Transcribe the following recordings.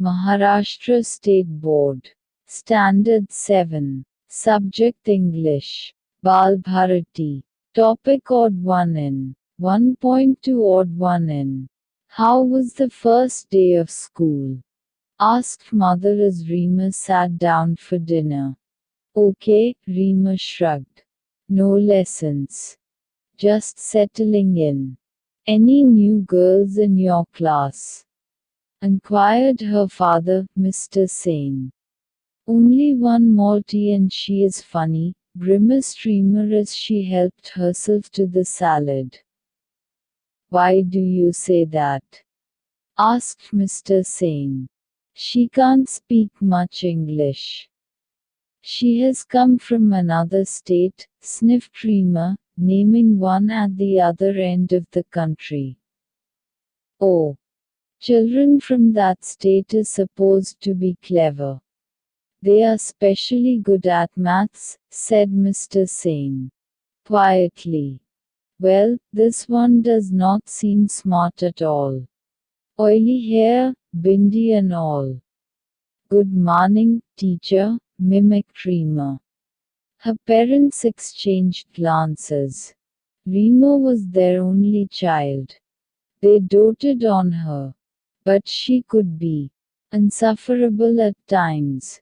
Maharashtra State Board. Standard 7. Subject English. Bal Bharati. Topic Odd 1 in. 1.2 Odd 1 in. How was the first day of school? Asked mother as Rima sat down for dinner. Okay, Rima shrugged. No lessons. Just settling in. Any new girls in your class? Enquired her father, Mr. Sen. Only one Malti and she is funny, grimaced Rima as she helped herself to the salad. Why do you say that? Asked Mr. Sen. She can't speak much English. She has come from another state, sniffed Rima, naming one at the other end of the country. Oh. Children from that state are supposed to be clever. They are specially good at maths, said Mr. Sen. Quietly. Well, this one does not seem smart at all. Oily hair, bindi and all. Good morning, teacher, mimicked Rima. Her parents exchanged glances. Rima was their only child. They doted on her. But she could be insufferable at times.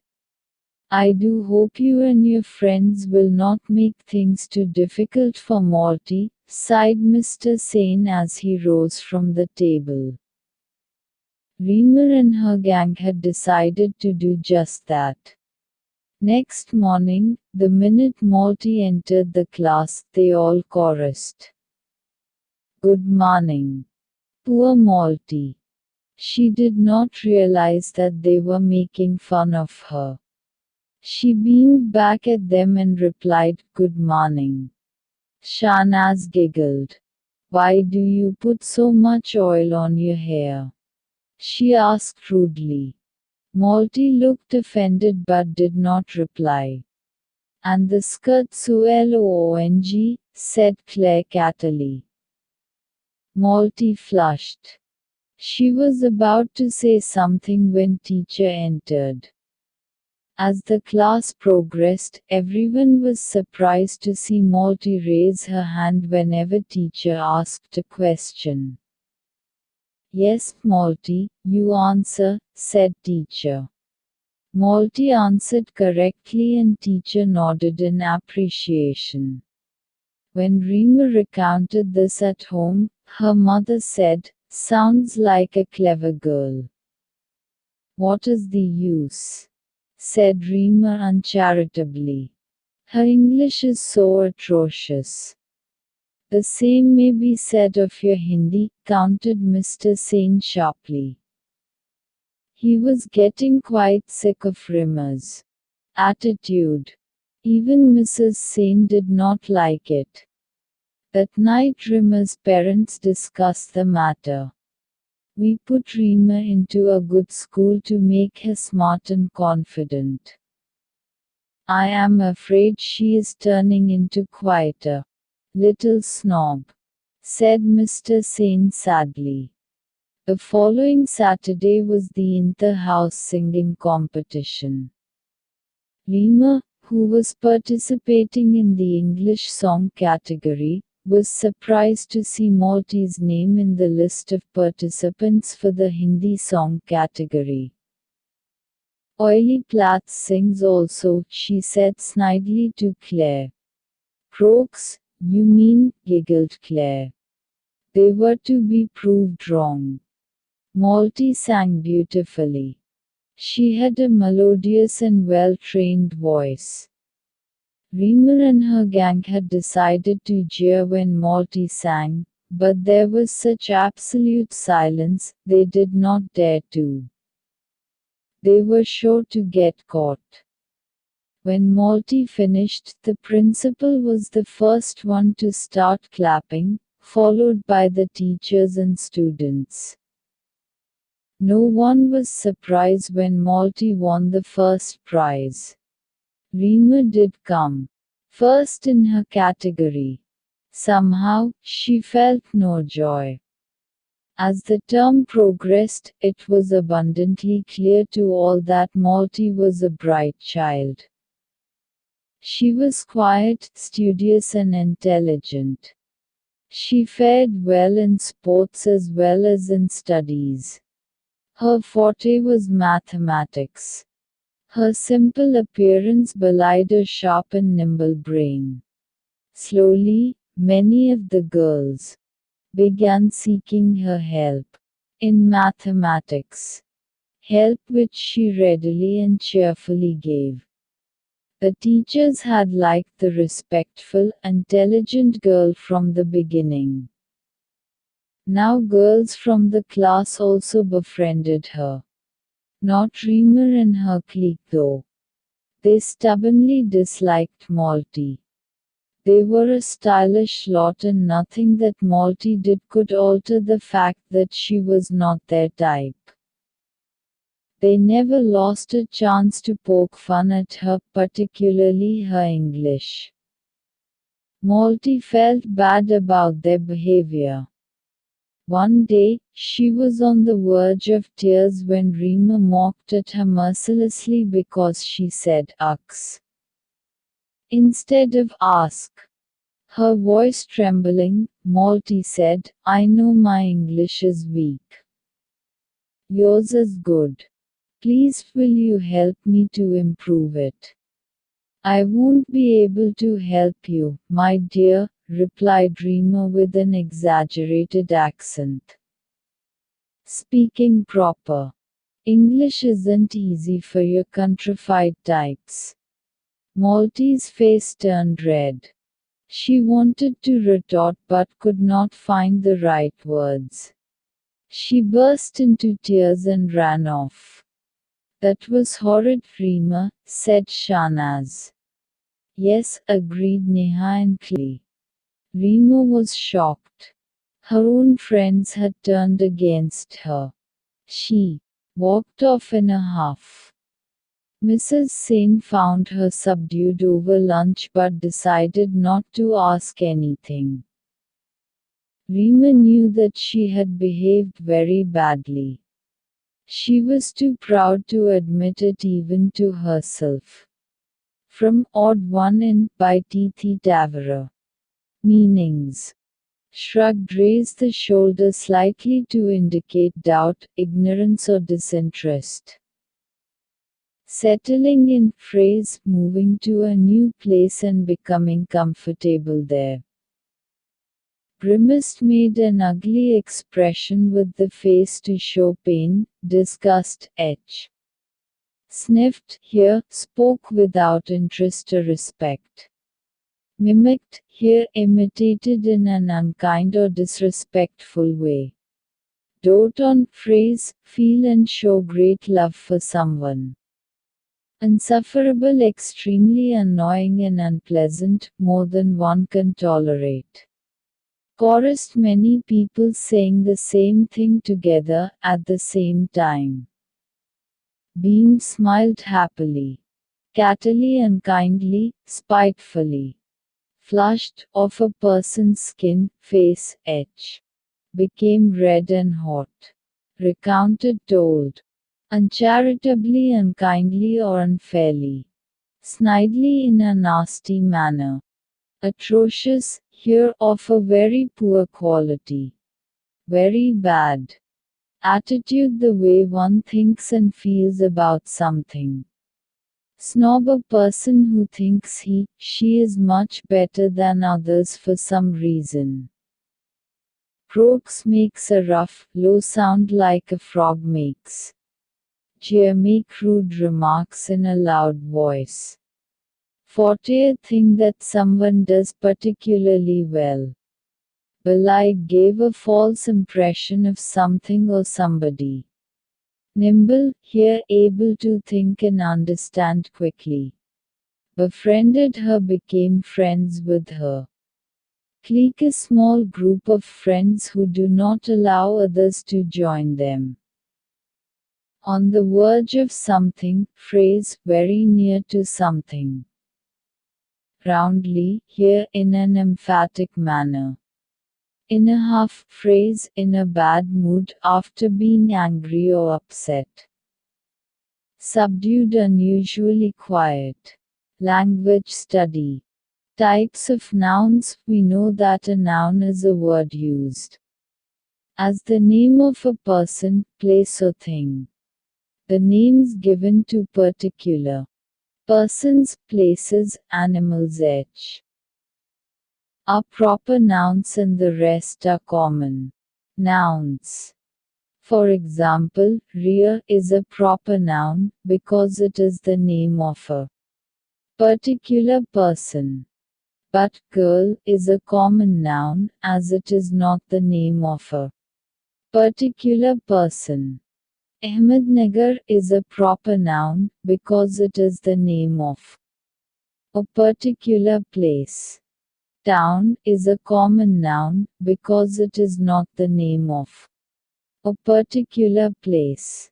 I do hope you and your friends will not make things too difficult for Malti, sighed Mr. Sen as he rose from the table. Rima and her gang had decided to do just that. Next morning, the minute Malti entered the class, they all chorused. Good morning. Poor Malti. She did not realize that they were making fun of her. She beamed back at them and replied, Good morning. Shahnaz giggled. Why do you put so much oil on your hair? She asked rudely. Malti looked offended but did not reply. And the skirt so long, said Claire catily. Malti flushed. She was about to say something when teacher entered. As the class progressed, everyone was surprised to see Malti raise her hand whenever teacher asked a question. Yes, Malti, you answer, said teacher. Malti answered correctly and teacher nodded in appreciation. When Rima recounted this at home, her mother said, Sounds like a clever girl. What is the use? Said Rima uncharitably. Her English is so atrocious. The same may be said of your Hindi, countered Mr. Sen sharply. He was getting quite sick of Rima's attitude. Even Mrs. Sen did not like it. That night Rima's parents discussed the matter. We put Rima into a good school to make her smart and confident. I am afraid she is turning into quite a little snob, said Mr. Sen sadly. The following Saturday was the inter-house singing competition. Rima, who was participating in the English song category, was surprised to see Malti's name in the list of participants for the Hindi song category. Oily Plats sings also, she said snidely to Claire. Croaks, you mean, giggled Claire. They were to be proved wrong. Malti sang beautifully. She had a melodious and well-trained voice. Rima and her gang had decided to jeer when Malti sang, but there was such absolute silence, they did not dare to. They were sure to get caught. When Malti finished, the principal was the first one to start clapping, followed by the teachers and students. No one was surprised when Malti won the first prize. Rima did come first in her category. Somehow, she felt no joy. As the term progressed, it was abundantly clear to all that Malti was a bright child. She was quiet, studious and intelligent. She fared well in sports as well as in studies. Her forte was mathematics. Her simple appearance belied a sharp and nimble brain. Slowly, many of the girls began seeking her help in mathematics, help which she readily and cheerfully gave. The teachers had liked the respectful, intelligent girl from the beginning. Now girls from the class also befriended her. Not Rima and her clique though. They stubbornly disliked Malti. They were a stylish lot and nothing that Malti did could alter the fact that she was not their type. They never lost a chance to poke fun at her, particularly her English. Malti felt bad about their behavior. One day, she was on the verge of tears when Rima mocked at her mercilessly because she said "ux" instead of "ask." Her voice trembling, Malti said, "I know my English is weak. Yours is good. Please will you help me to improve it?" "I won't be able to help you, my dear," replied Rima with an exaggerated accent. Speaking proper English isn't easy for your countrified types. Malti's face turned red. She wanted to retort but could not find the right words. She burst into tears and ran off. "That was horrid, Rima," said Shahnaz. "Yes," agreed Neha and Klee. Rima was shocked. Her own friends had turned against her. She walked off in a huff. Mrs. Sen found her subdued over lunch but decided not to ask anything. Rima knew that she had behaved very badly. She was too proud to admit it even to herself. From Odd One In, by Teeechurr. Meanings. Shrugged, raised the shoulder slightly to indicate doubt, ignorance or disinterest. Settling in, phrase, moving to a new place and becoming comfortable there. Grimaced, made an ugly expression with the face to show pain, disgust, etch. Sniffed, here, spoke without interest or respect. Mimicked, here, imitated in an unkind or disrespectful way. Dote on, phrase, feel and show great love for someone. Insufferable, extremely annoying and unpleasant, more than one can tolerate. Chorused, many people saying the same thing together, at the same time. Beamed, smiled happily. Cattily, unkindly, spitefully. Flushed, of a person's skin, face, etch. Became red and hot. Recounted, told. Uncharitably, unkindly or unfairly. Snidely, in a nasty manner. Atrocious, here, of a very poor quality. Very bad. Attitude, the way one thinks and feels about something. Snob, a person who thinks she is much better than others for some reason. Croaks, makes a rough, low sound like a frog makes. Jeer, make rude remarks in a loud voice. Forte, a thing that someone does particularly well. Belie, gave a false impression of something or somebody. Nimble, here, able to think and understand quickly. Befriended her, became friends with her. Clique, a small group of friends who do not allow others to join them. On the verge of something, phrase, very near to something. Roundly, here, in an emphatic manner. In a half phrase, in a bad mood, after being angry or upset. Subdued, unusually quiet. Language study. Types of nouns. We know that a noun is a word used as the name of a person, place or thing. The names given to particular persons, places, animals are proper nouns and the rest are common nouns. For example, rear is a proper noun, because it is the name of a particular person. But girl is a common noun, as it is not the name of a particular person. Ahmednagar is a proper noun, because it is the name of a particular place. Town is a common noun, because it is not the name of a particular place.